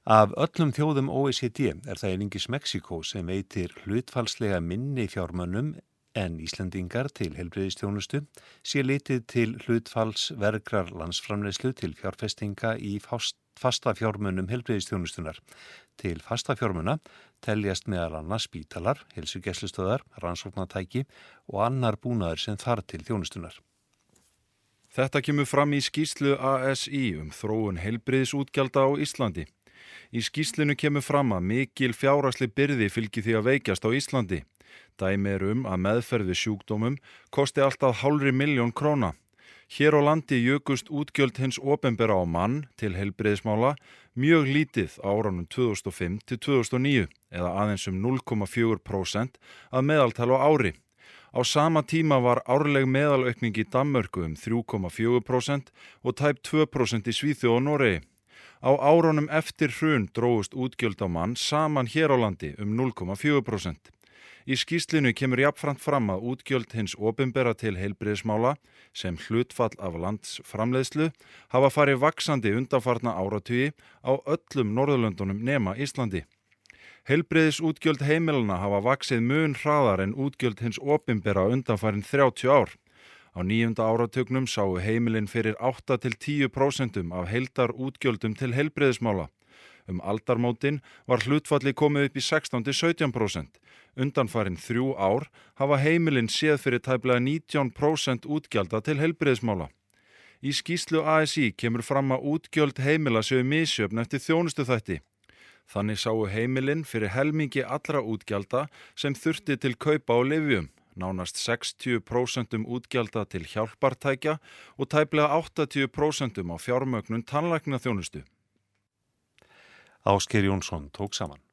Af öllum þjóðum OECD það einungis Mexíkó sem veitir hlutfallslega minni fjármunum en Íslendingar til heilbrigðisþjónustu sé litið til hlutfalls vergrar landsframleiðslu til fjárfestinga í fasta fjármunum heilbrigðisþjónustunar. Til fasta fjármuna teljast meðal annars spítalar, heilsugæslustöðvar, rannsóknartæki og annar búnaður sem þarf til þjónustunar. Þetta kemur fram í skýrslu ASÍ þróun heilbrigðisútgjalda á Íslandi. Í skýrslunni kemur fram að mikil fjárhagsleg byrði fylgi því að veikjast á Íslandi. Dæmi að meðferð við sjúkdómum kosti allt að 500.000 króna. Hér á landi jukust útgjöld hins opinbera á mann til heilbrigðismála mjög lítið á árunum 2005 til 2009 eða aðeins 0,4% að meðaltal á ári. Á sama tíma var árleg meðalaukning í Danmörku 3,4% og tæp 2% í Svíþjóð og Noregi. Á árunum eftir hrun drógust útgjöld á mann saman hér á landi 0,4%. Í skýrslunni kemur jafnframt fram að útgjöld hins opinbera til heilbrigðismála sem hlutfall af landsframleiðslu hafa farið vaxandi undanfarna áratugi á öllum Norðurlöndunum nema Íslandi. Heilbrigðisútgjöld heimilanna hafa vaxið mun hraðar en útgjöld hins opinbera undanfarin 30 ár. Á 9. áratugnum sáu heimilin fyrir 8-10% af heildarútgjöldum til heilbrigðismála. Aldarmótin var hlutfalli komið upp í 16-17%. Undanfarin 3 ár hafa heimilin séð fyrir tæplega 19% útgjalda til heilbrigðismála. Í skýrslu ASÍ kemur fram að útgjöld heimila séu misjöfn eftir þjónustuþætti. Þannig sáu heimilin fyrir helmingi allra útgjalda sem þurfti til kaupa á lyfjum. Nánast 60% útgjalda til hjálpartækja og tæplega 80% á fjármögnun tannlæknaþjónustu. Ásgeir Jónsson tók saman.